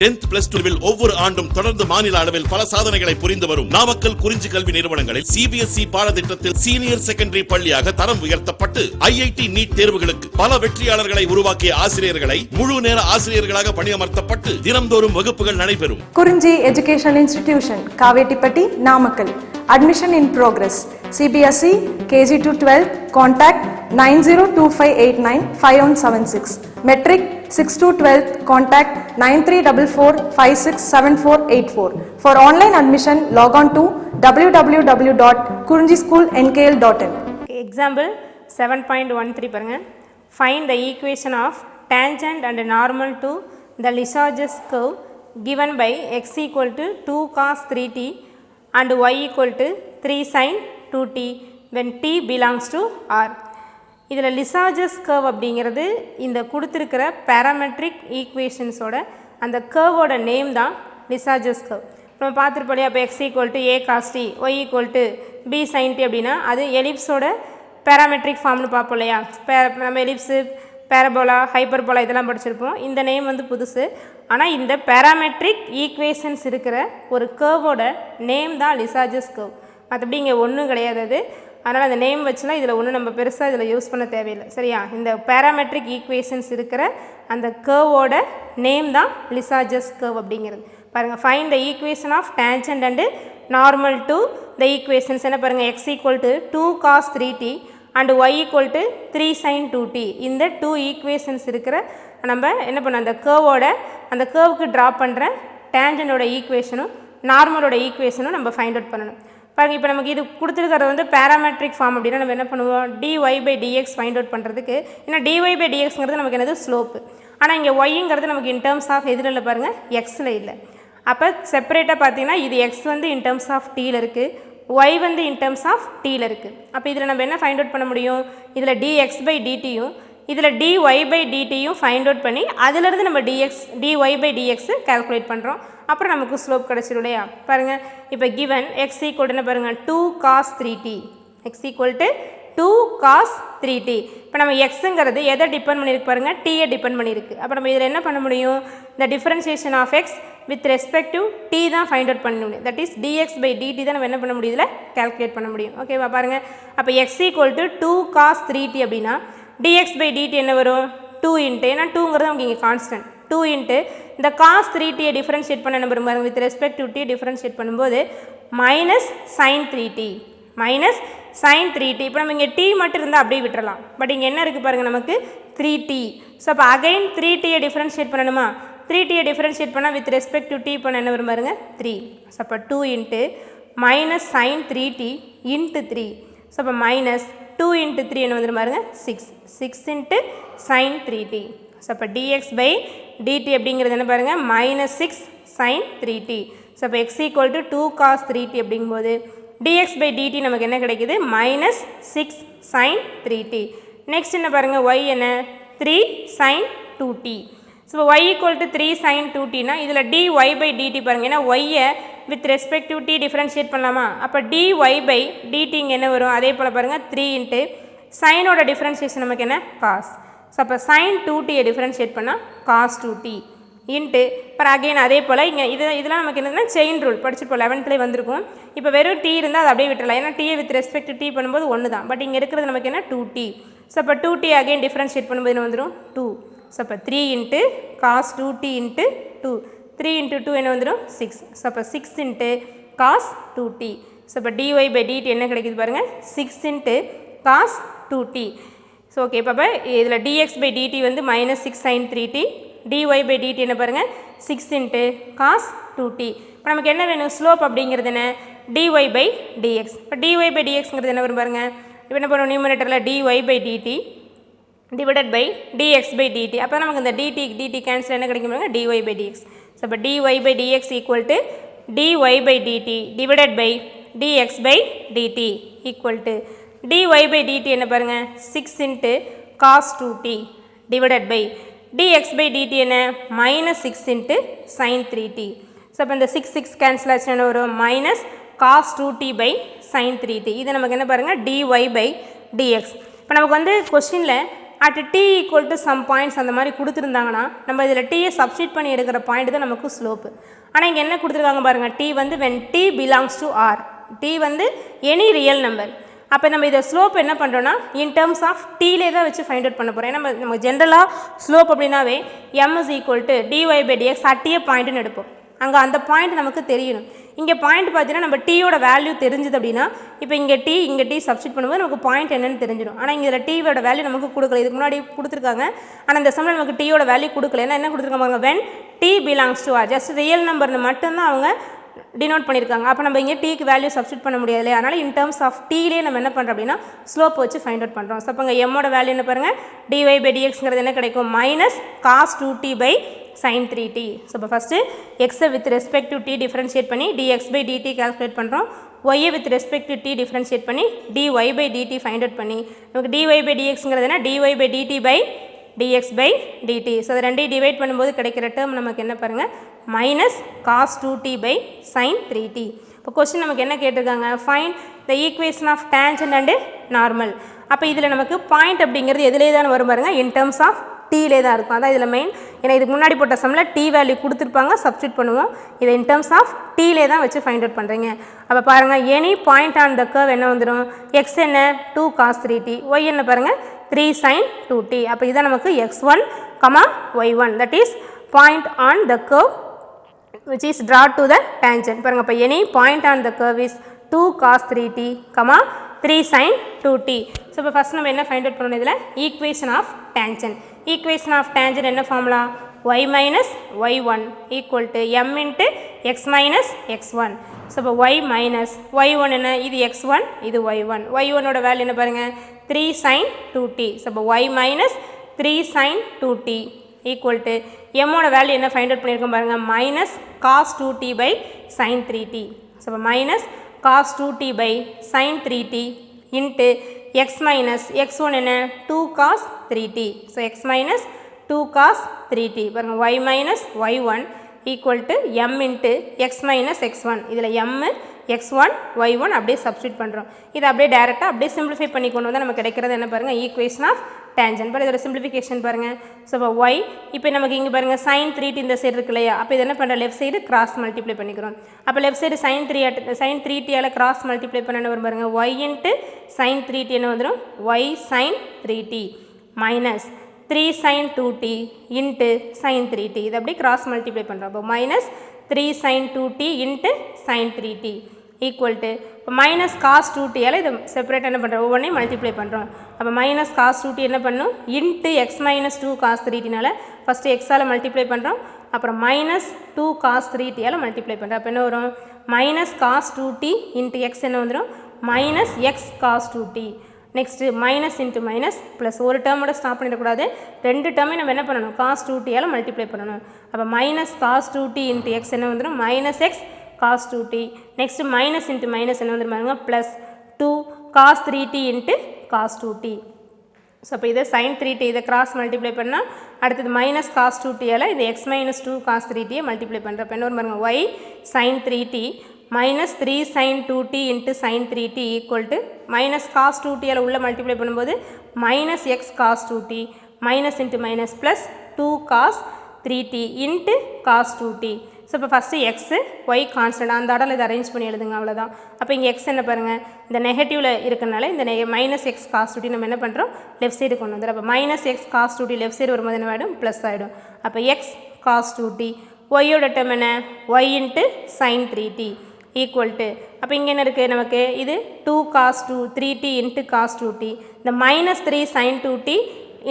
10th plus 2 ஒவ்வொரு ஆண்டும் தொடர்ந்து மாநில அளவில் பல சாதனைகளை புரிந்து வரும் நாமக்கல் குறிஞ்சி கல்வி நிறுவனங்களில் CBSE பாடத்திட்டத்தில் சீனியர் செகண்டரி பள்ளியாக தரம் உயர்த்தப்பட்டு IIT நீட் தேர்வுகளுக்கு பல வெற்றியாளர்களை உருவாக்கிய ஆசிரியர்களை முழு நேர ஆசிரியர்களாக பணியமர்த்தப்பட்டு தினம்தோறும் வகுப்புகள் நடைபெறும். குறிஞ்சி education institution Kavettipatti Namakkal. Admission in progress. CBSE KG to 12 contact 9025895176. Metric 6 to 12 contact 9344567484. For online admission log on to www.kurinjischoolnkl.in. Example 7.13 பாருங்க. Find the equation of tangent and normal to the Lissajous curve given by x equal to 2 cos 3t and y equal to 3 sin 2t when t belongs to R. இதில் Lissajous curve அப்படிங்கிறது இந்த கொடுத்துருக்கிற parametric ஈக்குவேஷன்ஸோட அந்த கர்வோட name தான் Lissajous curve. நம்ம பார்த்துருப்போம் அப்போ x equal to a cos t, y equal to b sin t அப்படின்னா அது எலிப்ஸோட பேராமெட்ரிக் ஃபார்ம்னு பார்ப்போம் இல்லையா. நம்ம எலிப்ஸு, பேரபோலா, ஹைப்பர்போலா இதெல்லாம் படிச்சிருப்போம். இந்த நேம் வந்து புதுசு. ஆனால் இந்த பேராமெட்ரிக் ஈக்குவேஷன்ஸ் இருக்கிற ஒரு கர்வோட நேம் தான் Lissajous curve. மற்றபடி இங்கே ஒன்றும் கிடையாது அது. அதனால் அந்த நேம் வச்சுலாம் இதில் ஒன்றும் நம்ம பெருசாக இதில் யூஸ் பண்ண தேவையில்லை. சரியா? இந்த பேராமெட்ரிக் ஈக்குவேஷன்ஸ் இருக்கிற அந்த கர்வோட நேம் தான் Lissajous curve அப்படிங்கிறது. பாருங்கள், find the equation of tangent and normal to the equations என்ன பாருங்கள், x equal to 2 cos 3t and y equal to 3 sin 2t. இந்த 2 ஈக்குவேஷன்ஸ் இருக்கிற நம்ம என்ன பண்ணோம், அந்த கர்வோட அந்த கர்வுக்கு ட்ரா பண்ணுற டேஞ்சனோட ஈக்குவேஷனும் நார்மலோட ஈக்குவேஷனும் நம்ம ஃபைண்ட் அவுட் பண்ணணும். பாருங்கள், இப்போ நமக்கு இது கொடுத்துருக்கிறது வந்து பேராமெட்ரிக் ஃபார்ம் அப்படின்னா நம்ம என்ன பண்ணுவோம், dy by dx find out பண்ணுறதுக்கு. ஏன்னா dy by dxங்கிறது நமக்கு என்னது ஸ்லோப்பு. ஆனால் இங்கே yங்கிறது நமக்கு இன் டேர்ம்ஸ் ஆஃப் எதில் இல்லை பாருங்கள், எக்ஸில் இல்லை. அப்போ செப்பரேட்டாக பார்த்தீங்கன்னா இது எக்ஸ் வந்து இன் டேர்ம்ஸ் ஆஃப் டீயில் இருக்குது, y வந்து இன் டேர்ம்ஸ் ஆஃப் டீயில் இருக்குது. அப்போ இதில் நம்ம என்ன ஃபைண்ட் அவுட் பண்ண முடியும், இதில் dx by dtயும் இதில் dy by dtயும் ஃபைண்ட் அவுட் பண்ணி அதிலிருந்து நம்ம dy by dx கால்குலேட் பண்ணுறோம். அப்புறம் நமக்கு ஸ்லோப் கிடச்சிடும் இல்லையா. பாருங்கள், இப்போ கிவன் x equal to பாருங்கள் 2 cos 3t, x equal to 2 cos 3t. இப்போ நம்ம எக்ஸுங்கிறது எதை டிபெண்ட் பண்ணியிருக்கு பாருங்கள், டீயை டிபெண்ட் பண்ணியிருக்கு. அப்போ நம்ம இதில் என்ன பண்ண முடியும், இந்த differentiation of x with respective t தான் ஃபைண்ட் அவுட் பண்ண முடியும். That is dx by dt தான் நம்ம என்ன பண்ண முடியும், இதில் கால்குலேட் பண்ண முடியும். ஓகேவா? பாருங்கள், அப்போ x equal to 2 cos 3t அப்படின்னா dx by dt என்ன வரும், 2 இன்ட்டு, ஏன்னா 2ங்கிறது நமக்கு இங்கே கான்ஸ்டன்ட், 2 இன்ட்டு இந்த cos 3tயை டிஃபரன்ஷியேட் பண்ண நம்பர் பாருங்கள், with respect to t differentiate பண்ணும்போது minus sin 3t, minus sin 3t. இப்போ நம்ம இங்கே டி மட்டும் இருந்தால் அப்படியே விட்டுறலாம். பட் இங்கே என்ன இருக்குது பாருங்கள், நமக்கு 3t. ஸோ அப்போ அகைன் 3tயை டிஃபரன்ஷியேட் பண்ணணுமா, 3tயை டிஃபரன்ஷியேட் பண்ணால் வித் ரெஸ்பெக்ட் டு டி பண்ண என்ன வரும் பாருங்கள், 3. ஸோ அப்போ 2 into minus sin 3t into 3. So அப்போ மைனஸ் 2 இன்ட்டு 3 என்ன வந்துடும் பாருங்கள், 6. 6 இன்ட்டு sin 3t. ஸோ அப்போ dx by dt அப்படிங்கிறது என்ன பாருங்கள், மைனஸ் 6 sin 3t. ஸோ அப்போ x equal to 2 cos 3t அப்படிங்கும்போது dx by dt நமக்கு என்ன கிடைக்குது, மைனஸ் 6 sin 3t. நெக்ஸ்ட் என்ன பாருங்கள், y என்ன 3 sin 2t. So y equal to 3 sin 2tனா இதில் dy by dt பாருங்கள், ஏன்னா y-ஐ வித் ரெஸ்பெக்டிவ் டி டிஃபரன்ஷியேட் பண்ணலாமா. அப்போ dy by dt இங்கே என்ன வரும், அதே போல் பாருங்கள் 3 இன்ட்டு சைனோட டிஃபரன்ஷியேஷன் நமக்கு என்ன, காஸ். ஸோ அப்போ sin 2tயை டிஃபரன்ஷியேட் பண்ணால் cos 2t இன்ட்டு அப்புறம் அகைன் அதே போல் இங்கே இதெல்லாம் நமக்கு என்னதுன்னா செயின் ரூல் படிச்சுப்போம், 11th வந்திருக்கும். இப்போ வெறும் டி இருந்தால் அது அப்படியே விட்டுறலாம், ஏன்னா டீயை வித் ரெஸ்பெக்ட் டி பண்ணும்போது ஒன்று தான். பட் இங்கே இருக்கிறது நமக்கு என்ன 2t. ஸோ அப்போ 2t அகைன் டிஃபரன்ஷியேட் பண்ணும்போது என்ன வந்துடும், 2. ஸோ அப்போ 3 into cos 2t into 2, 3 into 2 என்ன வந்துடும் 6. ஸோ அப்போ 6 இன்ட்டு cos 2t. ஸோ அப்போ dy by dt என்ன கிடைக்குது பாருங்கள், 6 into cos 2t. So okay, இப்போ இதில் dx by dt வந்து minus 6 sin 3t, dy by dt என்ன பாருங்கள் 6 இன்ட்டு cos 2t. இப்போ நமக்கு என்ன வேணும், ஸ்லோப் அப்படிங்கிறது என்ன, dy by dx. இப்போ dy by dxங்கிறது என்ன வரும் பாருங்கள், இப்போ என்ன பண்ணுவோம், நியூமரேட்டரில் dy by dt divided by dx by dt. அப்போ நமக்கு இந்த dt கேன்சல் என்ன கிடைக்கும் பாருங்கள், dy by dx. ஸோ அப்போ dy by dx equal to dy by dt divided by dx by dt equal to dy by dt என்ன பாருங்கள் 6 into cos 2t divided by dx by dt என்ன minus 6 into sin 3t. So அப்போ இந்த 6 cancel ஆச்சு என்ன வரும், minus cos 2t by sin 3t. இது நமக்கு என்ன பாருங்கள் dy by dx. இப்போ நமக்கு வந்து கொஸ்டினில் at t equal to some points அந்த மாதிரி கொடுத்துருந்தாங்கன்னா நம்ம இதில் t சப்ஸ்டிட் பண்ணி எடுக்கிற பாயிண்ட் தான் நமக்கு ஸ்லோப்பு. ஆனால் இங்கே என்ன கொடுத்துருக்காங்க பாருங்கள், t வந்து when t belongs to r, t வந்து எனி ரியல் நம்பர். அப்போ நம்ம இதை ஸ்லோப் என்ன பண்ணுறோன்னா இன் டேர்ம்ஸ் ஆஃப் டீலே தான் வச்சு ஃபைண்ட் அவுட் பண்ண போகிறோம். ஏன்னா நம்ம ஜென்ரலாக ஸ்லோப் அப்படின்னாவே m is equal to dy/dx அட்டிய பாயிண்ட்டுன்னு எடுப்போம். அங்கே அந்த பாயிண்ட் நமக்கு தெரியணும். இங்கே பாயிண்ட் பார்த்தீங்கன்னா நம்ம டீயோட வேல்யூ தெரிஞ்சுது அப்படின்னா இப்போ இங்கே டி சப்ஸ்டிட் பண்ணும்போது நமக்கு பாயிண்ட் என்னன்னு தெரிஞ்சிடும். ஆனால் இங்கே டீயோட வேல்யூ நமக்கு கொடுக்கல. இதுக்கு முன்னாடி கொடுத்துருக்காங்க, ஆனால் இந்த சமயம் நமக்கு டீயோட வேல்யூ கொடுக்கல. ஏன்னா என்ன கொடுத்துருக்காங்க, when t belongs to r, just real நம்பர்னு மட்டும்தான் அவங்க டினோட் பண்ணியிருக்காங்க. அப்போ நம்ம இங்கே டீக்கு வேல்யூ சப்ஸ்டிட் பண்ண முடியாது இல்லையா, அதனால் இன் டேர்ம்ஸ் ஆஃப் டீலே நம்ம என்ன பண்ணுறோம் அப்படின்னா ஸ்லோப் வச்சு ஃபைண்ட் அவுட் பண்ணுறோம். ஸோ அப்போ இங்கே எம்மோட வேல்யூ என்ன பாருங்கள், dy/dxங்கிறது என்ன கிடைக்கும், minus cos 2t/sin 3t. So இப்போ ஃபஸ்ட்டு எக்ஸை with respect to t differentiate பண்ணி dx/dt கால்குலேட் பண்ணுறோம். ஒய்யை with respect to t differentiate பண்ணி dy/dt ஃபைண்ட் அவுட் பண்ணி நமக்கு dy/dxங்கிறது என்ன, dy/dt/dx/dt. ஸோ அது ரெண்டையும் டிவைட் பண்ணும்போது கிடைக்கிற டேர்ம் நமக்கு என்ன பாருங்கள், மைனஸ் cos 2t/sin 3t. இப்போ கொஸ்டின் நமக்கு என்ன கேட்டிருக்காங்க, find the equation of tangent and normal. அப்போ இதில் நமக்கு பாயிண்ட் அப்படிங்கிறது எதிலே தான் வரும் பாருங்கள், இன் டேர்ம்ஸ் ஆஃப் டீலே தான் இருக்கும். அதான் இதில் மெயின். ஏன்னா இதுக்கு முன்னாடி போட்ட சம்மில் டி வேல்யூ கொடுத்துருப்பாங்க, சப்ஸ்டிட் பண்ணுவோம். இதை இன் டேர்ம்ஸ் ஆஃப் டீலே தான் வச்சு ஃபைண்ட் அவுட் பண்ணுறீங்க. அப்போ பாருங்கள், any point on the curve என்ன வந்துடும், எக்ஸ் என்ன 2 cos 3t, ஒய் என்ன பாருங்கள் 3 sin 2t. அப்போ இதான் நமக்கு x1, y1, that is point on the curve which is drawn to the tangent. பாருங்க, அப்போ any point on the curve is 2 cos 3t, 3 sin 2t. So இப்போ first நம்ம என்ன ஃபைண்ட் அவுட் பண்ணணும், இதில் equation of tangent. Equation of tangent என்ன formula, y minus y1 equal to m into x minus x1. So இப்போ y minus y1 என்ன, இது x1 இது y1. y1 ஓட வேல்யூ என்ன பாருங்கள் 3 sin 2t. ஸோ இப்போ y minus 3 sin 2t equal to m ஓட வேல்யூ என்ன ஃபைண்ட் அவுட் பண்ணியிருக்கோம் பாருங்கள், minus cos 2t/sin 3t. So இப்போ minus cos 2t/sin 3t into x minus x1 என்ன 2 cos 3t. So x minus 2 cos 3t பாருங்கள், y minus y1 equal to m into x minus x1. இதில் m x1 y1 அப்படியே substitute பண்ணுறோம். இதை அப்படியே டேரெக்டாக அப்படியே சிம்பிளிஃபை பண்ணி கொண்டு வந்து நமக்கு கிடைக்கிறது என்ன பாருங்கள், ஈக்குவேஷன் ஆஃப் டேஞ்சன்ட். பாருங்கள் இதோட சிம்பிளிஃபிகேஷன் பாருங்கள். ஸோ இப்போ y இப்போ நமக்கு இங்கே பாருங்கள் sin 3t இந்த சைடு இருக்கு இல்லையா, அப்போ இது என்ன பண்ணுறோம், லெஃப்ட் சைடு கிராஸ் மல்டிப்ளை பண்ணிக்கிறோம். அப்போ left side sin 3t cross multiply பண்ண என்ன வரும் பாருங்கள், y into sin 3t என்ன வந்துடும், y sin 3t minus 3 sin 2t into sin 3t. இது அப்படியே கிராஸ் மல்டிப்ளை பண்ணுறோம். அப்போ minus 3 sin 2t into sin 3t equal to இப்போ மைனஸ் காஸ் 2t இதை செப்பரேட் என்ன பண்ணுறோம், ஒவ்வொன்றையும் மல்டிப்ளை பண்ணுறோம். அப்போ மைனஸ் காஸ் 2t என்ன பண்ணும், இன்ட்டு எக்ஸ் மைனஸ் 2 காஸ் 3tனால ஃபஸ்ட்டு எக்ஸால் மல்டிப்ளை பண்ணுறோம், அப்புறம் மைனஸ் 2 காஸ் 3tயால் மல்டிப்ளை பண்ணுறோம். அப்போ என்ன வரும், minus cos 2t into x என்ன வந்துடும், minus x cos 2t. Next minus into minus plus, ஒரு டேர்மோட ஸ்டாப் பண்ணிடக்கூடாது, ரெண்டு டேர்மே நம்ம என்ன பண்ணணும், காஸ் 2tயால் மல்டிப்ளை பண்ணணும். அப்போ minus cos 2t into x என்ன வந்துடும், minus X cos 2t. Next minus into minus என்ன வந்து பாருங்க, plus 2 cos 3t into cos 2t. So அப்போ இதை sin 3t இதை கிராஸ் மல்டிப்ளை பண்ணால் அடுத்தது மைனஸ் cos 2tயால் இந்த x மைனஸ் 2 cos 3tயை மல்டிப்ளை பண்ணுறப்ப என்ன வரும் பாருங்க, y sin 3t minus 3 sin 2t into sin 3t equal to minus cos 2tயால் உள்ள மல்டிப்ளை பண்ணும்போது minus X cos 2t minus into minus plus 2 cos 3t into cos 2t. So இப்போ first x Y constant அந்த ஆர்டரில் இதை arrange பண்ணி எழுதுங்க, அவ்வளோதான். அப்போ இங்கே எக்ஸ் என்ன பாருங்கள், இந்த நெகட்டிவில் இருக்கிறனால இந்த மைனஸ் எக்ஸ் காஸ் 2t நம்ம என்ன பண்ணுறோம், லெஃப்ட் சைடு கொண்டு வந்துடும். அப்போ minus x cos 2t left side வரும்போது என்ன ஆகிடும், ப்ளஸ் ஆகிடும். அப்போ எக்ஸ் காஸ் 2t, ஒய்யோட டேர்ம் என்ன, y into sine 3t equal to, அப்போ இங்கே என்ன இருக்குது நமக்கு, இது 2 cos 3t into cos 2t, இந்த minus 3 sin 2t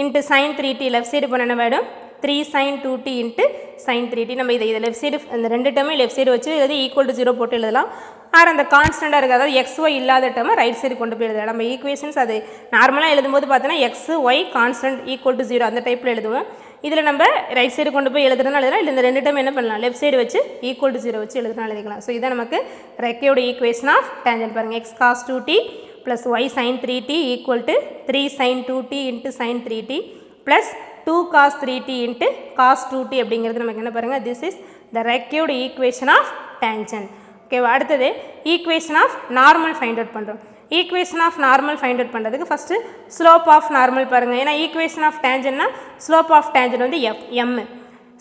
into sin 3t left side போன என்ன ஆகிடும், 3 sin 2t into sin 3t. நம்ம இதை லெஃப்ட் சைடு இந்த ரெண்டு டேர்மே லெஃப்ட் சைடு வச்சு எழுதி ஈக்குவல் டு 0 போட்டு எழுதலாம். ஆர் அந்த கான்ஸ்டண்ட்டாக இருக்குது, அதாவது எக்ஸ் ஒய் இல்லாத டேர்மை ரைட் சைடு கொண்டு போய் எழுதலாம். நம்ம ஈக்குவேஷன்ஸ் அது நார்மலாக எழுதும்போது பார்த்தீங்கன்னா x y constant equal to 0 அந்த டைப்பில் எழுதுவோம். இதில் நம்ம ரைட் சைடு கொண்டு போய் எழுதுறதுனால எழுதலாம், இல்லை இந்த ரெண்டு டைம் என்ன பண்ணலாம், லெஃப்ட் சைடு வச்சு ஈக்குவல் டு 0 வச்சு எழுதுனால எழுதிக்கலாம். ஸோ இதான் நமக்கு ரெக்கையோட ஈக்குவேஷன் ஆஃப் டேஞ்சன்ட். பாருங்கள், x cos 2t plus y sine 3t equal to 3 sin 2t into sine 3t plus 2 cos 3t into cos 2t அப்படிங்கிறது நமக்கு என்ன பாருங்கள், this is the required equation of tangent. ஓகேவா, அடுத்தது equation of normal find out பண்ணுறோம். Equation of normal find out பண்ணுறதுக்கு first slope of normal பாருங்கள். ஏன்னா ஈக்குவேஷன் ஆஃப் டேஞ்சன்னா ஸ்லோப் ஆஃப் டேஞ்சன் வந்து எம்.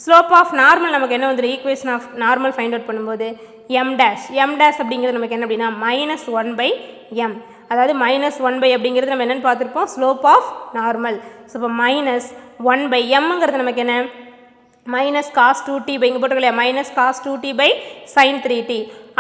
ஸ்லோப் ஆஃப் நார்மல் நமக்கு என்ன வந்துடும், equation of normal find out பண்ணும்போது எம் டேஷ் அப்படிங்கிறது நமக்கு என்ன அப்படின்னா -1/m. அதாவது -1 அப்படிங்கிறது நம்ம என்னென்னு பார்த்துருப்போம், ஸ்லோப் ஆஃப் நார்மல். ஸோ இப்போ -1/mங்கிறது நமக்கு என்ன, -cos 2t இங்கே போட்டுக்கலையா, -cos 2t/sin 3t.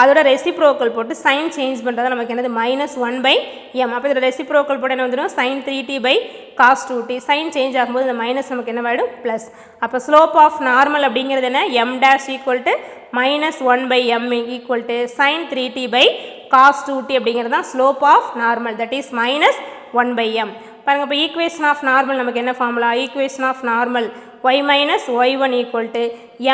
அதோட ரெசிப்ரோக்கல் போட்டு சைன் சேஞ்ச் பண்ணுறது நமக்கு என்னது -1/m. அப்போ இதோட ரெசிப்ரோக்கல் போட்டு என்ன வந்துடும், sin 3t/cos 2t. Sign change ஆகும்போது இந்த மைனஸ் நமக்கு என்ன ஆகிடும், ப்ளஸ். அப்போ ஸ்லோப் ஆஃப் நார்மல் அப்படிங்கிறது என்ன, m dash equal to -1/m equal to sin 3t/cos 2t அப்படிங்கிறது தான் slope of normal, that is -1/m. பாருங்கள், இப்போ ஈக்குவேஷன் ஆஃப் நார்மல் நமக்கு என்ன formula, equation of normal y minus y1 equal to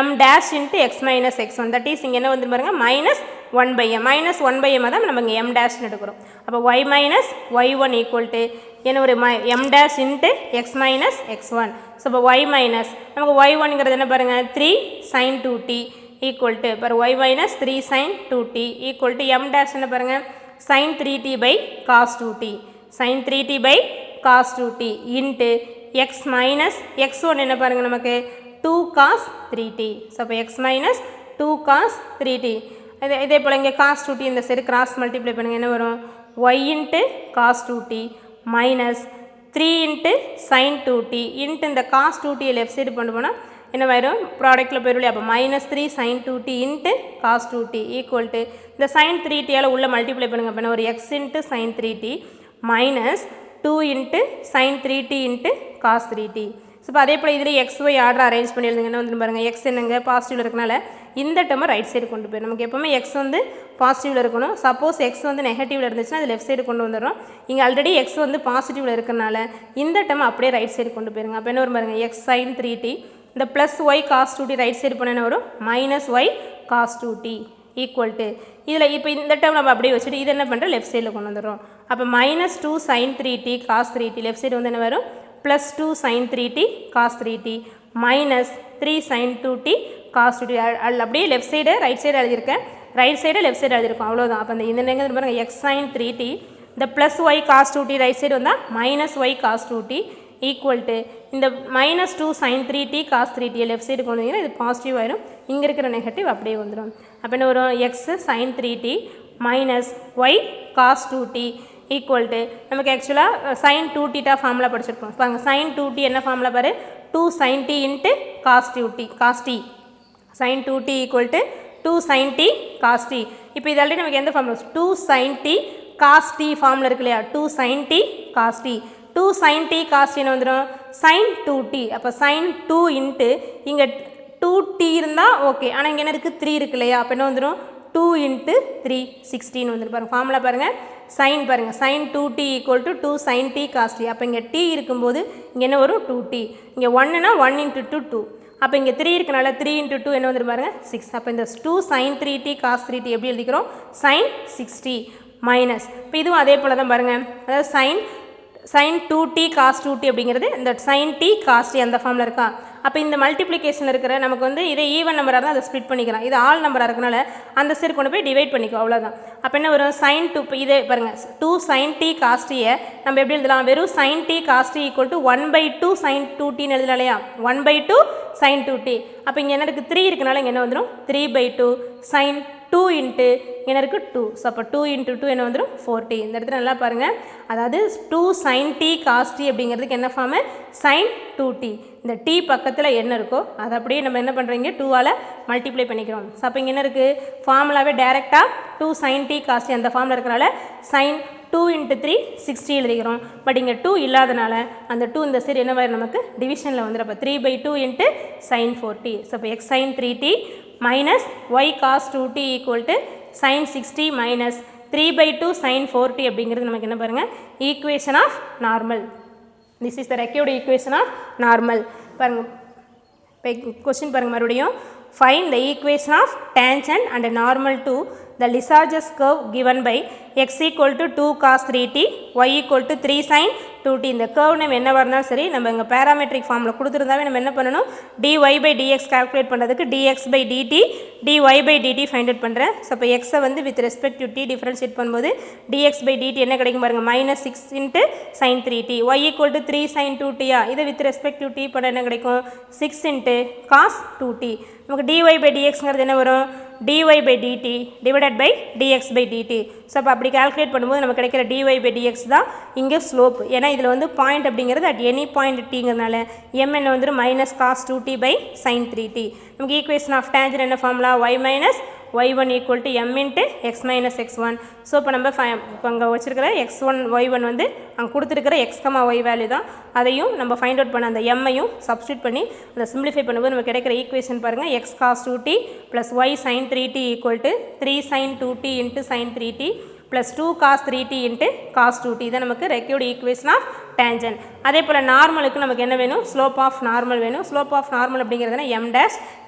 m dash into x minus x1. that is இங்கே என்ன வந்து பாருங்க -1/m. -1/m தான் நம்ம இங்கே m dash எடுக்கிறோம். அப்போ y minus y1 equal to என்ன ஒரு m dash into x minus x1. So இப்போ y minus நமக்கு y1ங்கிறது என்ன பாருங்க 3 sin 2t equal to பாரு y minus 3 sin 2t equal to m dash என்ன பாருங்க sin 3t/cos 2t, sin 3t/cos 2t into x minus x1 என்ன பாருங்க நமக்கு 2 cos 3t. ஸோ அப்போ x minus 2 cos 3t. இதே போல் இங்கே cos 2t இந்த சைடு கிராஸ் மல்டிப்ளை பண்ணுங்கள், என்ன வரும் y into cos 2t minus 3 into sin 2t into இந்த cos 2t லெஃப்ட் சைடு கொண்டு போனால் என்ன வரும், ப்ராடக்ட்டில் போயிடும். அப்போ -3 sin 2t into cos 2t equal to இந்த sin 3t உள்ள மல்டிப்ளை பண்ணுங்கள். அப்போ ஒரு x into sin 3t minus 2 into sin 3t into cos 3t. So இப்போ அதே போல் இதில் xy ஆர்டர் அரேஞ்ச் பண்ணி எழுதுங்க. என்ன வந்து பாருங்கள் x என்னங்க பாசிட்டிவில் இருக்கனால இந்த டேர்மை ரைட் சைடு கொண்டு போயிடும். நமக்கு எப்போவுமே x வந்து பாசிட்டிவில் இருக்கணும். சப்போஸ் x வந்து நெகட்டிவில் இருந்துச்சுன்னா அது லெஃப்ட் சைடு கொண்டு வந்துடும். இங்கே ஆல்ரெடி x வந்து பாசிட்டிவில் இருக்கனால இந்த டேர்மை அப்படியே ரைட் சைடு கொண்டு போயிருங்க. அப்போ என்ன வரும் பாருங்கள் x sin 3t இந்த plus y cos 2t right side போனால் என்ன வரும் -y cos 2t equal to இதில் இப்போ இந்த டேர்ம் நம்ம அப்படியே வச்சுட்டு இது என்ன பண்ணுறோம் லெஃப்ட் சைடில் கொண்டு வந்துடுறோம். அப்போ -2 sin 3t cos 3t left side வந்து என்ன வரும் +2 sin 3t cos 3t -3 sin 2t cos 2t. அப்படியே லெஃப்ட் சைடு ரைட் சைடு எழுதியிருக்கேன், ரைட் சைடு லெஃப்ட் சைடு எழுதியிருக்கோம், அவ்வளோதான். அப்போ இந்த எங்கே பாருங்கள் x sin 3t இந்த +y cos 2t right side வந்தால் -y cos 2t equal to இந்த -2 sin 3t cos 3t left side கொண்டு வந்தீங்கன்னா இது பாசிட்டிவ் ஆயிடும், இங்கே இருக்கிற நெகட்டிவ் அப்படியே வந்துடும். அப்போ என்ன வரும் x sin 3t -y cos 2t equal to நமக்கு ஆக்சுவலாக sin 2t ஃபார்முலா படிச்சிருப்போம். பாருங்க sin 2t என்ன ஃபார்முலா பாரு 2 sin t into cos t sin 2t equal to 2 sin t cos t. இப்போ இது ஆல்ரெடி நமக்கு எந்த formula 2 sin t cos t formula இருக்கு இல்லையா, 2 sin t cos t 2 sin t cos t என்ன வந்துடும் sin 2t. அப்போ sin 2 into இங்கே 2t இருந்தால் ஓகே, ஆனால் இங்கே என்ன இருக்குது 3 இருக்கு இல்லையா, அப்போ என்ன வந்துடும் 2 into 3 16 வந்துடும். பாருங்கள் ஃபார்முலா பாருங்கள் sin பாருங்கள் sin 2t equal to 2 sin t cos t. அப்போ இங்கே t இருக்கும்போது இங்கே என்ன வரும் 2t, இங்கே 1னா 1 into 2 2, அப்போ இங்கே 3 இருக்கனால 3 into 2 என்ன வந்துடும் பாருங்கள் 6. அப்போ இந்த 2 sin 3t cos 3t எப்படி எழுதிக்கிறோம் sin 60 மைனஸ். இப்போ இதுவும் அதே போல் தான் பாருங்கள், அதாவது sin 2t cos 2t அப்படிங்கிறது இந்த sin t cos t அந்த ஃபார்மில் இருக்கா. அப்போ இந்த மல்டிப்ளிகேஷன் இருக்கிற நமக்கு வந்து இதே ஈவன் நம்பராக தான் அதை ஸ்ப்ளிட் பண்ணிக்கலாம், இது ஆல் நம்பராக இருக்கனால அந்த சைடு கொண்டு போய் டிவைட் பண்ணிக்கோ, அவ்வளோதான். அப்போ என்ன வரும் sin 2 இதே பாருங்கள் 2 sin t cos t நம்ம எப்படி எழுதலாம், வெறும் sin t cos t equal to 1/2 sin 2tன்னு எழுதலாம் இல்லையா, 1/2 sin 2t. அப்போ இங்கே என்ன இருக்குது 3 இருக்கனால இங்கே என்ன வந்துடும் 3/2 sin 2 into என்ன இருக்குது 2. ஸோ அப்போ 2 into 2 என்ன வந்துடும் 4t. இந்த இடத்துல நல்லா பாருங்கள், அதாவது 2 sin t cos t அப்படிங்கிறதுக்கு என்ன ஃபார்மு sin 2t. இந்த t பக்கத்தில் என்ன இருக்கோ அதை அப்படியே நம்ம என்ன பண்ணுறீங்க 2ஆல் மல்டிப்ளை பண்ணிக்கிறோம். ஸோ அப்போ இங்கே என்ன இருக்குது ஃபார்முலாவே டேரெக்டாக 2 sin t cos t அந்த ஃபார்மில் இருக்கிறனால sin 2 into 3 60 எழுதிக்கிறோம். பட் இங்கே 2 இல்லாதனால அந்த 2 இந்த சைடு என்ன வரும் நமக்கு டிவிஷனில் வந்துடும். அப்போ 3/2 into sin 4t. ஸோ அப்போ x sin 3t minus y cos 2t equal to sin 60 minus 3/2 sin 4t அப்படிங்கிறது நமக்கு என்ன பாருங்கள் equation of normal. This is the required equation of normal. பாருங்கள் கொஸ்டின் பாருங்கள் மறுபடியும், find the equation of tangent and normal to the Lissajous curve given by x equal to 2 cos 3t, y equal to 3 sin 2t. இந்த curve name என்னவாக இருந்தாலும் சரி நம்ம இங்கே parametric ஃபார்மில் கொடுத்துருந்தாவே நம்ம என்ன பண்ணணும் dy by dx கால்குலேட் பண்ணுறதுக்கு dx by dt dy by dt find out பண்ணுறேன். ஸோ இப்போ எக்ஸை வந்து with respect to t differentiate பண்ணும்போது dx by dt என்ன கிடைக்கும் பாருங்கள் minus 6 into sin 3t y equal to 3 sin 2t இதை வித் ரெஸ்பெக்ட் டு t பண்ண என்ன கிடைக்கும் 6 இன்ட்டு cos 2t. நமக்கு dy by dxங்கிறது என்ன வரும் dy by dt divided by dx by dt. So அப்போ அப்படி கால்குலேட் பண்ணும்போது நமக்கு கிடைக்கிற dy by dx தான் இங்கே ஸ்லோப். ஏன்னா இதில் வந்து பாயிண்ட் அப்படிங்கிறது அட் எனி பாயிண்ட் tங்கிறதுனால m என்ன வந்துடும் minus cos 2t by sin 3t. நமக்கு ஈக்குவேஷன் ஆஃப் டேஞ்சன் என்ன formula y minus y1 equal to m into x minus x one. So இப்போ நம்ம இப்போ அங்கே வச்சுருக்கிற x1 y1 வந்து அங்கே கொடுத்துருக்கிற x, y வேல்யூ தான். அதையும் நம்ம ஃபைண்ட் அவுட் பண்ண அந்த எம்மையும் சப்ஸ்டியூட் பண்ணி அதை சிம்பிளிஃபை பண்ணும்போது நமக்கு கிடைக்கிற ஈக்குவேஷன் பாருங்கள் x cos 2t plus y sin 3t equal to 3 sin 2t into sin 3t plus 2 cos 3t into cos 2t. இதான் நமக்கு ரெக்யூர்டு ஈக்குவேஷன் ஆஃப் டேஞ்சன். அதே போல் நார்மலுக்கு நமக்கு என்ன வேணும் ஸ்லோப் ஆஃப் நார்மல் வேணும். ஸ்லோப் ஆஃப் நார்மல் அப்படிங்கிறது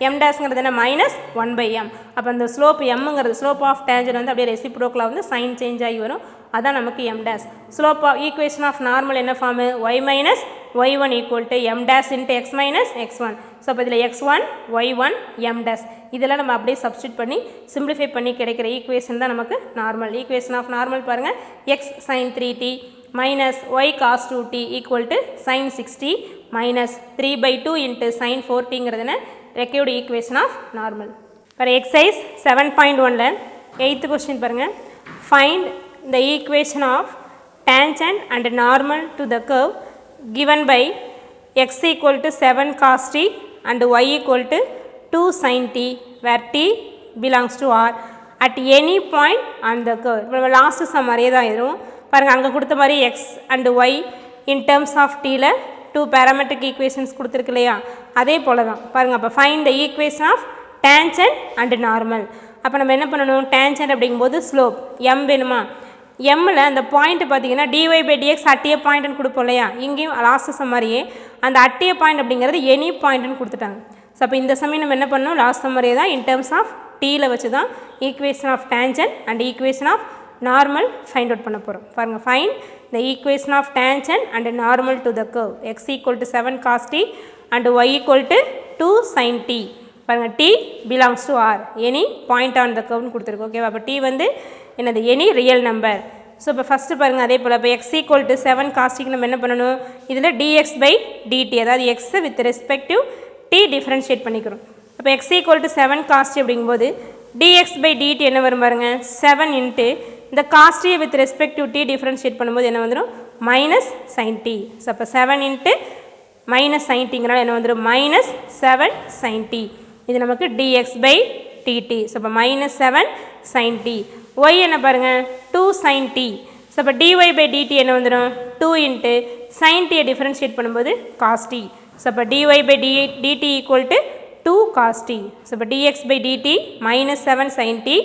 எம் டேஷ்ங்கிறது என்ன மைனஸ் 1/m. அப்போ அந்த ஸ்லோப் எம்ங்கிறது ஸ்லோப் ஆஃப் டேஞ்சன் வந்து அப்படியே ரெசிப்ரோக்கில் வந்து சைன் சேஞ்ச் ஆகி வரும். அதான் நமக்கு m dash. Slope of equation of normal என்ன formula y minus y1 equal to m dash into x minus x1. So அப்போ இதில் x1 y1 m டேஷ் இதெல்லாம் நம்ம அப்படியே சப்ஸ்டியூட் பண்ணி சிம்பிளிஃபை பண்ணி கிடைக்கிற ஈக்குவேஷன் தான் நமக்கு நார்மல். ஈக்குவேஷன் ஆஃப் நார்மல் பாருங்கள் x sin 3t minus y cos 2t equal to sin 6t minus 3/2 into sin 4tங்கிறதுன required equation of normal. For exercise 7.1ல 8th கொஸ்டின் பாருங்கள். Find the equation of tangent and normal to the curve given by x equal to 7 cos t and y equal to 2 sin t where t belongs to r at any point on the curve. இப்போ last sum மாதிரியே தான் இருக்கும் பாருங்கள். அங்கே கொடுத்த மாதிரி x and y in terms of tல 2 parametric equations கொடுத்துருக்கு இல்லையா, அதே போல் தான் பாருங்கள். அப்போ find the equation of tangent and normal. அப்போ நம்ம என்ன பண்ணணும் tangent அப்படிங்கும்போது ஸ்லோப் m வேணுமா, எம்மில் அந்த பாயிண்ட் பார்த்தீங்கன்னா dy by dx அட்டிய பாயிண்ட்னு கொடுப்போம் இல்லையா, இங்கேயும் லாஸ்ட் சம் மாதிரியே அந்த அட்டிய பாயிண்ட் அப்படிங்கிறது எனி பாயிண்ட்னு கொடுத்துட்டாங்க. ஸோ அப்போ இந்த சமயம் நம்ம என்ன பண்ணணும் லாஸ்ட் சம் மாதிரியே தான் இன் டர்ம்ஸ் ஆஃப் டீயில் வச்சு தான் equation of tangent and equation of normal find out பண்ண போகிறோம். பாருங்கள் find the equation of tangent and normal to the curve x equal to 7 cos t and y equal to 2 sin t. பாருங்கள் t belongs to r any point on the கர்வ்னு கொடுத்துருக்கோம். ஓகேவா, அப்போ t வந்து என்னது எனி ரியல் நம்பர். ஸோ இப்போ first பாருங்கள் அதே போல் இப்போ x equal to 7 cos t நம்ம என்ன பண்ணணும் இதில் dx by dt அதாவது எக்ஸை வித் ரெஸ்பெக்டிவ் t டிஃப்ரென்ஷியேட் பண்ணிக்கிறோம். அப்போ x equal to 7 cos t அப்படிங்கும்போது dx by dt என்ன வரும் பாருங்கள் 7 இன்ட்டு இந்த cos t with respective t differentiate பண்ணும்போது என்ன வந்துடும் மைனஸ் sin t. ஸோ அப்போ 7 இன்ட்டு மைனஸ் sin tங்கிறனால என்ன வந்துடும் மைனஸ் 7 sin t. இது நமக்கு dx by dt. ஸோ அப்போ மைனஸ் 7 sin t. y என்ன பாருங்கள் 2 sin t. ஸோ அப்போ dy by dt என்ன வந்துடும் 2 இன்ட்டு sin t டிஃப்ரென்ஷியேட் பண்ணும்போது cos t. ஸோ அப்போ dy by dt equal to 2 cos t. So அப்போ dx by dt minus 7 sin t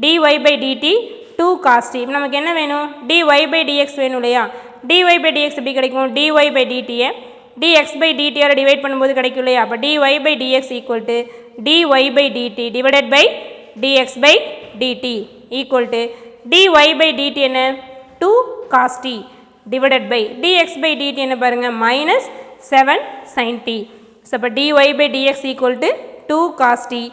dy by dt 2 cos t. இப்போ நமக்கு என்ன வேணும் dy by dx வேணும் இல்லையா, dy by dx எப்படி கிடைக்கும் dy by dt-யை dx by dt-யால் டிவைட் பண்ணும்போது கிடைக்கும் இல்லையா. அப்போ dy by dx equal to dy by dt divided by dx by dt equal to dy by dt என்ன 2 cos t divided by dx by dt என்ன பாருங்கள் மைனஸ் 7 sin t. ஸோ அப்போ dy by dx equal to 2 cos t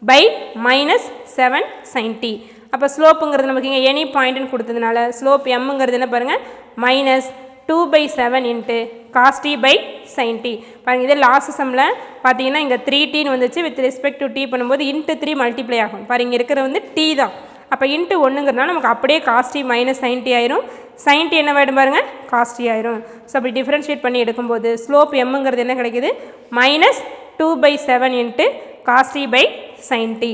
by minus 7 sin t. அப்போ ஸ்லோப்புங்கிறது நமக்கு இங்கே any பாயிண்ட்னு கொடுத்ததுனால slope எம்ங்கிறது என்ன பாருங்கள் minus 2/7 into cos t by sin t. பாருங்கள் இதே லாஸ்ட் சம்மில் பார்த்தீங்கன்னா இங்கே 3t வந்துச்சு வித் ரெஸ்பெக்ட் டு t பண்ணும்போது இன்ட்டு 3 மல்டிப்ளை ஆகும். பாருங்கள் இங்கே இருக்கிற வந்து t தான். அப்போ இன்ட்டு 1ங்கிறதுனால நமக்கு அப்படியே cos t minus sin t ஆயிரும். sin t என்னவாயிடும் பாருங்கள் cos t ஆயிரும். ஸோ அப்படி டிஃப்ரென்ஷியேட் பண்ணி எடுக்கும்போது ஸ்லோப் எம்ங்கிறது என்ன கிடைக்குது minus 2/7 into cos t by sin t.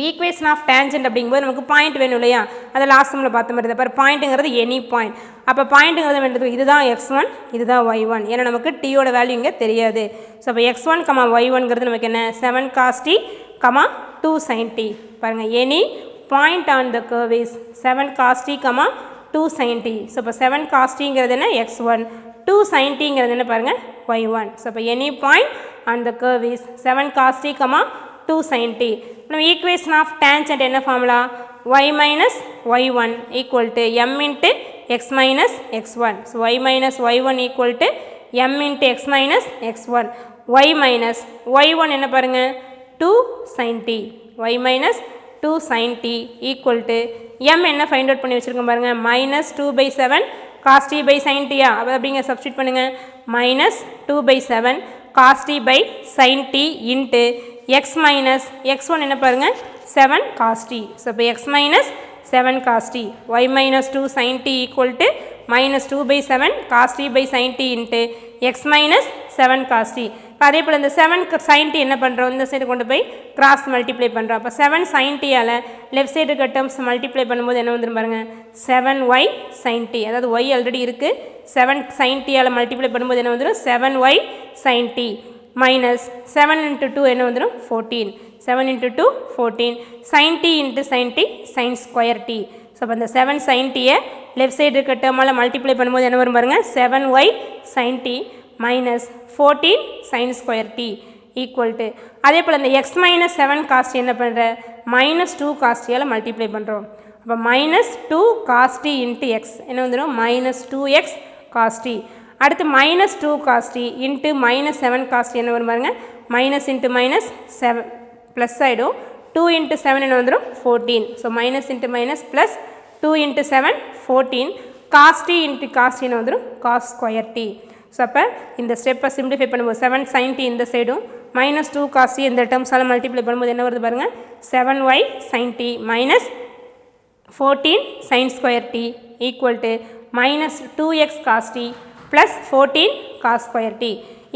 Equation of tangent அப்படிங்கும்போது நமக்கு பாயிண்ட் வேணும் இல்லையா, அதை லாஸ்ட் சம்மில் பார்த்த மாதிரி தான் பாரு பாயிண்ட்டுங்கிறது எனி பாயிண்ட். அப்போ பாயிண்ட்டுங்கிறது வேண்டது இதுதான் x1 இதுதான் y1. ஏன்னா நமக்கு டீயோட வேல்யூ இங்கே தெரியாது. ஸோ அப்போ x1, y1ங்கிறது நமக்கு என்ன 7 cos t, 2 sin t. பாருங்கள் any point on the curve is 7 cos t, 2 sin t. So இப்போ 7 cos tங்கிறது என்ன x1, 2 sin tங்கிறது என்ன பாருங்கள் y1. ஸோ அப்போ any point on the curve is 7 cos t, 2 sin t. நம்ம equation of tangent என்ன formula y minus y1 equal to m into x minus x1. So y minus y1 equal to m into x minus x1. y minus y1 என்ன பாருங்க 2 sin t. y minus 2 sin t equal to m என்ன find out பண்ணி வச்சிருக்கோம் பாருங்க minus 2 by 7 cos t by sin t. அப்போ அப்படிங்க substitute பண்ணுங்க minus 2 by 7 cos t by sin t into x minus x1 என்ன பாருங்க 7 cos t. ஸோ இப்போ x minus 7 cos t. y minus 2 sin t equal to minus 2 by 7 cos t by sin t into x minus 7 cos t. அதே போல் இந்த 7 sin t என்ன பண்ணுறோம் இந்த side கொண்டு போய் கிராஸ் மல்டிப்ளை பண்ணுறோம். அப்போ 7 sin t all left side இருக்க டேர்ம்ஸ் மல்டிப்ளை பண்ணும்போது என்ன வந்துடும் பாருங்க 7y sin t. அதாவது y ஆல்ரெடி இருக்குது 7 sin t ஆல் மல்டிப்ளை பண்ணும்போது என்ன வந்துடும் 7y sin t minus 7 into 2 என்ன வந்துடும் 14. 7 into 2 14 sin t into sin t sin square t. So அப்போ அந்த 7 sin t லெஃப்ட் சைடு இருக்க டேர்மால் மல்டிப்ளை பண்ணும்போது என்ன வரும் பாருங்கள் 7y sin t minus 14 sin square t equal to அதே போல் இந்த x minus 7 cos t என்ன பண்ணுற minus 2 cos t all multiply பண்ணுறோம். அப்போ minus 2 cos t into x என்ன வந்துடும் minus 2x cos t. அடுத்து minus 2 cos t into minus 7 cos t என்ன வரும் பாருங்க minus into minus 7 plus ஆகிடும் 2 into 7 என்ன வந்துடும் 14. So minus into minus plus 2 into 7 14 cos t into cos t என்ன வந்துடும் cos square t. ஸோ அப்போ இந்த ஸ்டெப்பை சிம்பிளிஃபை பண்ணும்போது 7 sin t இந்த சைடும் minus 2 cos t இந்த டேர்ம்ஸால் மல்டிப்ளை பண்ணும்போது என்ன வருது பாருங்கள் 7y sin t minus 14 sin square t equal to minus 2x cos t plus 14 cos square t.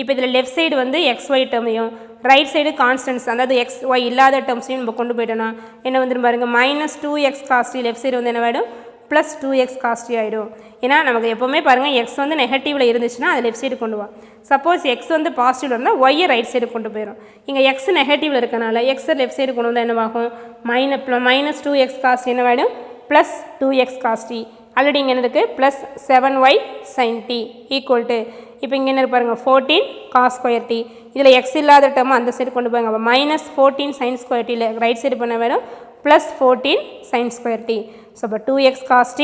இப்போ இதில் லெஃப்ட் சைடு வந்து xy டேர்மையும் ரைட் சைடு கான்ஸ்டன்ஸ் அதாவது xy இல்லாத டேர்ம்ஸையும் நம்ம கொண்டு போயிட்டோம்னா என்ன வந்துடும் பாருங்க minus 2x cos t left side வந்து என்ன ஆகிடும் plus 2x cos t ஆகிடும். ஏன்னா நமக்கு எப்போவுமே பாருங்கள் எக்ஸ் வந்து நெகட்டிவில் இருந்துச்சுன்னா அது லெஃப்ட் சைடு கொண்டு வா. சப்போஸ் எக்ஸ் வந்து பாசிட்டிவில் இருந்தால் ஒய்யை ரைட் சைடு கொண்டு போயிடும். இங்கே எக்ஸ் நெகட்டிவில் இருக்கனால எக்ஸை லெஃப்ட் சைடு கொண்டு வந்தால் என்னவாகும் minus 2x cos t என்னவாயிடும் plus 2x cos t. Already இங்கே என்ன இருக்குது plus 7y sin t equal to இப்போ இங்கே என்ன பாருங்கள் 14 cos square t. இதில் எக்ஸ் இல்லாத டேர்மை அந்த சைடு கொண்டு போங்க. அப்போ minus 14 sin square t right side பண்ண வேணும் plus 14 sin square t. So அப்போ 2x cos t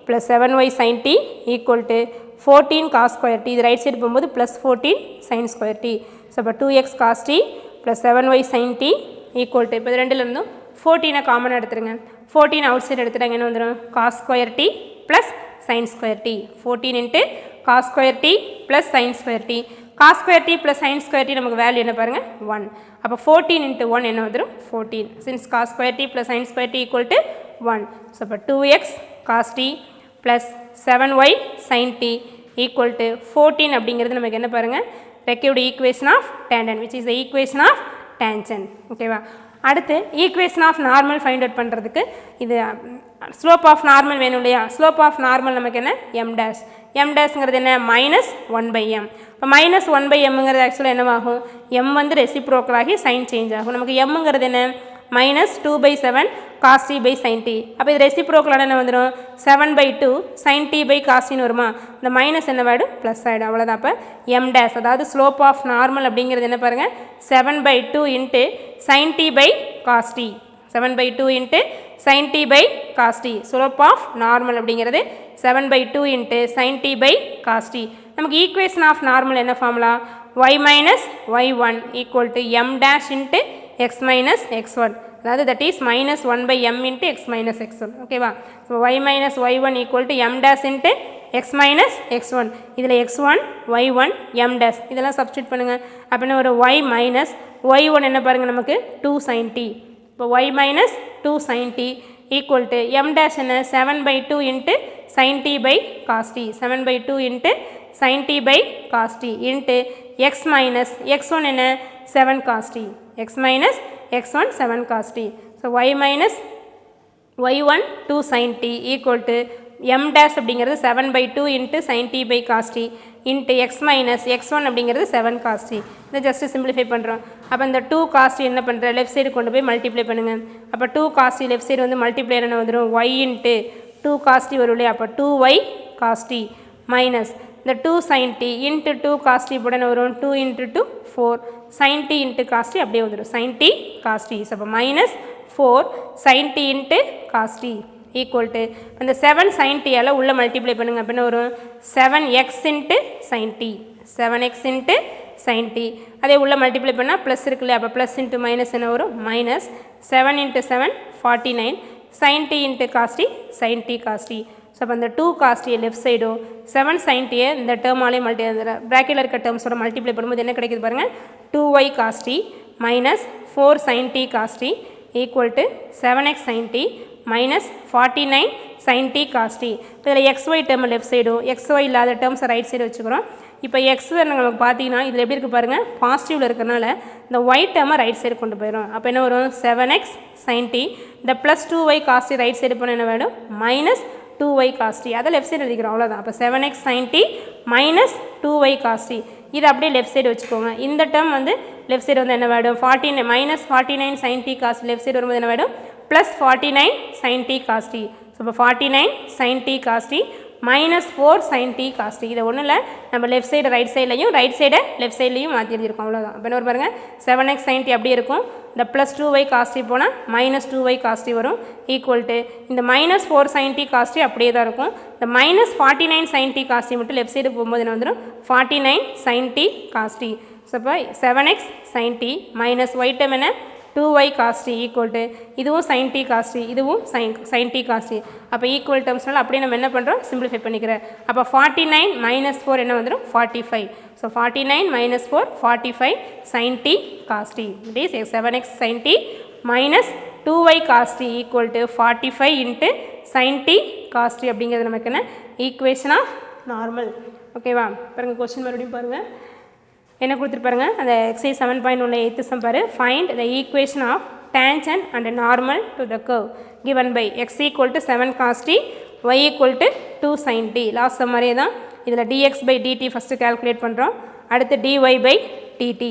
plus 7y sin t equal to 14 cos square t. இது ரைட் சைடு போகும்போது plus 14 sin square t. So அப்போ 2x cos t plus 7y sin t equal to இப்போ இது ரெண்டுலேருந்தும் 14 காமனாக எடுத்துருங்க. 14 out side எடுத்துட்டாங்க என்ன வந்துடும் cos square t plus sin square t. 14 into cos square t plus sin square t. cos square t plus sin square t நமக்கு value என்ன பாருங்கள் 1. அப்போ 14 into 1 என்ன வந்துடும் 14. since cos square t plus sin square t equal to 1. So அப்போ 2x cos t plus 7y sin t equal to 14 அப்படிங்கிறது நமக்கு என்ன பாருங்கள் required equation of tangent which is the equation of tangent. ஓகேவா. அடுத்து equation of normal find out பண்ணுறதுக்கு இது slope of normal வேணும் இல்லையா. ஸ்லோப் ஆஃப் நார்மல் நமக்கு என்ன எம் டேஷ். எம் டேஷ்ங்கிறது என்ன -1/m. இப்போ -1/mங்கிறது ஆக்சுவலாக என்னவாகும் எம் வந்து ரெசிப்ரோக்கலாகி சைன் சேஞ்ச் ஆகும். நமக்கு எம்ங்கிறது என்ன -2/7 cos t by sin t. அப்போ இது ரெசிப்ரோக்கலான என்ன வந்துடும் 7/2 sin t by cos t வருமா. இந்த மைனஸ் என்ன ஆகிடும் ப்ளஸ் ஆகிடும். அவ்வளோதான். அப்போ எம் டேஷ் அதாவது ஸ்லோப் ஆஃப் நார்மல் அப்படிங்கிறது என்ன பாருங்கள் 7/2 into sin t by cos t. 7/2 into sin t by cos t. Slope of normal அப்படிங்கிறது 7/2 into sin t by cos t. நமக்கு ஈக்குவேஷன் ஆஃப் நார்மல் என்ன formula y minus y1 equal to m dash into x minus x1. அதாவது that is -1/m into x minus x1. ஓகேவா. So y minus y1 equal to m dash into x minus x1. இதில் x1 y1 m dash இதெல்லாம் substitute பண்ணுங்கள். அப்படின்னா ஒரு y minus y1 என்ன பாருங்கள் நமக்கு 2 sin t. இப்போ y minus 2 sin t equal to m dash என்ன 7/2 into sin t by cos t. 7/2 into sin t by cos t into x minus x1 என்ன 7 cos t. x minus x1 7 cos t. So y minus y1 2 sin t equal to m dash அப்படிங்கிறது 7/2 into sin t by cos t into x minus x1 அப்படிங்கிறது 7 cos t. இதை just simplify பண்ணுறோம். அப்போ இந்த 2 cos t என்ன பண்ணுற left side கொண்டு போய் மல்டிப்ளை பண்ணுங்கள். அப்போ 2 cos t லெஃப்ட் சைடு வந்து மல்டிப்ளை என்ன வந்துடும் y into 2 cos t வரும் இல்லையா. அப்போ 2y cos t மைனஸ் இந்த 2 sin t into 2 cos t போட வரும் 2 into 2 4 sin t into cos t அப்படியே வந்துடும் sin t cos t. So அப்போ -4 sin t into cos t equal to அந்த 7 sin t ஆல் உள்ள மல்டிப்ளை பண்ணுங்கள் அப்படின்னா வரும் 7x into sin t 7x into sin t அதே உள்ள மல்டிப்ளை பண்ணால் ப்ளஸ் இருக்குல்ல அப்போ ப்ளஸ் இன்ட்டு மைனஸ் என்ன வரும் minus 7 into 7 49 sin t into cos t sin t cos t so அப்போ அந்த 2 cos t லெஃப்ட் சைடும் 7 sin t இந்த டேர்மாலே ப்ராக்கெட்டில் இருக்க டேர்ம்ஸோட மல்டிப்ளை பண்ணும்போது என்ன கிடைக்குது பாருங்கள் 2y cos t minus 4 sin t cos t equal to 7x sin t minus 49 sin t cos t இப்போ இதில் xy டேர்ம் லெஃப்ட் சைடும் xy இல்லாத டேர்ம்ஸை ரைட் சைடு வச்சுக்கிறோம் இப்போ எக்ஸ் நமக்கு பார்த்தீங்கன்னா இதில் எப்படி இருக்குது பாருங்கள் பாசிட்டிவில் இருக்கிறனால இந்த ஒய் டேர்மை ரைட் சைடு கொண்டு போயிடும் அப்போ என்ன வரும் 7x sin t இந்த plus 2y cos t right side போனால் என்ன வேணும் மைனஸ் 2y cos t அதை லெஃப்ட் சைடு எழுதிக்கிறோம் அவ்வளோதான் அப்போ 7x sin t minus 2y cos t இது அப்படியே லெஃப்ட் சைடு வச்சுக்கோங்க இந்த டேர்ம் வந்து லெஃப்ட் சைடு வந்து என்ன வேணும் 49 minus 49 sin t cos left side வரும்போது என்ன வேணும் plus 49 sin t cos t so இப்போ 49 sin t cos t minus 4 sin t cos t இதை ஒன்றும் இல்லை நம்ம லெஃப்ட் சைடு ரைட் சைட்லையும் ரைட் சைடை லெஃப்ட் சைட்லையும் மாற்றி எழுதியிருக்கோம் அவ்வளோதான் அப்போ என்ன பாருங்கள் 7x sin t அப்படியே இருக்கும் இந்த ப்ளஸ் 2y cos t போனால் மைனஸ் 2y cos t வரும் ஈக்குவல் டு இந்த minus 4 sin t cos t அப்படியே தான் இருக்கும் இந்த minus 49 sin t cos t மட்டும் லெஃப்ட் சைடு போகும்போது என்ன வந்துடும் 49 sin t cos t so இப்போ 7x sin t minus y term என்ன 2y cos t equal to இதுவும் sin t cos t இதுவும் sin t cos t அப்போ equal டேர்ம்ஸ்னால அப்படியே நம்ம என்ன பண்ணுறோம் சிம்பிளிஃபை பண்ணிக்கிறேன் அப்போ 49 மைனஸ் 4 என்ன வந்துடும் 45 so 49 minus 4 45 sin t cos t it is 7x sin t minus 2y cos t equal to 45 into sin t cos t அப்படிங்கிறது நமக்கு என்ன ஈக்குவேஷன் ஆஃப் நார்மல் ஓகேவா பாருங்கள் கொஸ்டின் மறுபடியும் பாருங்கள் என்ன கொடுத்துருப்பாருங்க அந்த எக்ஸைஸ் 7.1 8th சம் பாரு find the equation of tangent and normal to the curve given by x equal to 7 cos t y equal to 2 sin t last sum மாதிரியே தான் இதில் dx by dt first calculate பண்ணுறோம் அடுத்து dy by dt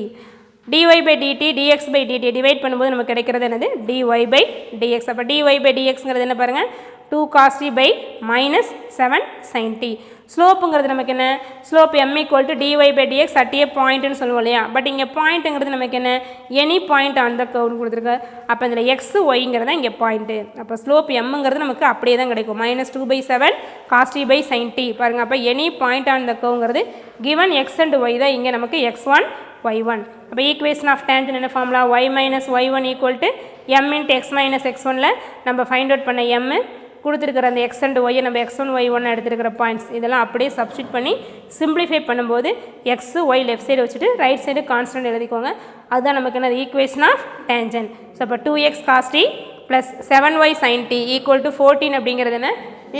dy by dt dx by dt divide பண்ணும்போது நமக்கு கிடைக்கிறது என்னது dy by dx அப்போ dy by dxங்கிறது என்ன பாருங்கள் 2 cos t by minus 7 sin t ஸ்லோப்புங்கிறது நமக்கு என்ன slope m equal to dy by dx at a பாயிண்ட்னு சொல்லுவோம் இல்லையா பட் இங்கே பாயிண்ட்டுங்கிறது நமக்கு என்ன எனி பாயிண்ட் அந்த கர்வ்னு கொடுத்துருக்கு அப்போ இதில் எக்ஸ் ஒய்ங்கிறத இங்கே பாயிண்ட்டு அப்போ ஸ்லோப் எம்ங்கிறது நமக்கு அப்படியே தான் கிடைக்கும் minus 2 by 7 cos t by sin t பாருங்கள் அப்போ எனி பாயிண்ட் ஆன் த கர்வ்ங்கிறது கிவன் எக்ஸ் அண்ட் ஒய் தான் இங்கே நமக்கு x1 y1 அப்போ ஈக்குவேஷன் ஆஃப் டேன்ஜென்ட் என்ன formula y minus y1 equal to m into x minus x1ல் நம்ம ஃபைண்ட் அவுட் பண்ண m கொடுத்துருக்கிற அந்த எக்ஸ் அண்ட் ஒய்யை நம்ம x1 y1 எடுத்துருக்கிற பாயிண்ட்ஸ் இதெல்லாம் அப்படியே சப்ஸ்டிட் பண்ணி சிம்பிளிஃபை பண்ணும்போது எக்ஸ் ஒய் லெஃப்ட் சைடு வச்சுட்டு ரைட் சைடு கான்ஸ்டன்ட் எழுதிக்கோங்க அதுதான் நமக்கு என்ன ஈக்குவேஷன் ஆஃப் டேன்ஜென்ட் ஸோ அப்போ 2x cos t plus 7y sin t equal to 14 அப்படிங்கிறது என்ன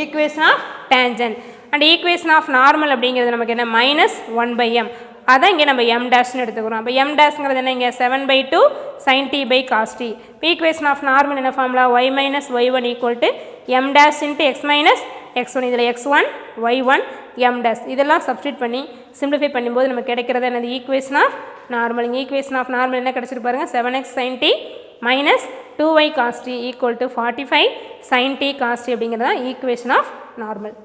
equation of tangent and equation of normal அப்படிங்கிறது நமக்கு என்ன மைனஸ் 1/m அதான் இங்கே நம்ம m டேஷ்னு எடுத்துக்கிறோம் அப்போ m டேஷ்ங்கிறது என்ன இங்கே 7/2 sin t by cos t equation of normal என்ன formula y minus y1 equal to m dash into x minus x1 இதில் x1 y1 m டேஷ் இதெல்லாம் சப்ஸ்டிட் பண்ணி சிம்பிளிஃபை பண்ணும்போது நமக்கு கிடைக்கிறது என்னது ஈக்குவேஷன் ஆஃப் நார்மல் இங்கே ஈக்குவேஷன் ஆஃப் நார்மல் என்ன கிடச்சிட்டு பாருங்கள் 7x sin t minus 2y cos t equal to 45 sin t cos t அப்படிங்கிறது தான் ஈக்குவேஷன் ஆஃப் நார்மல்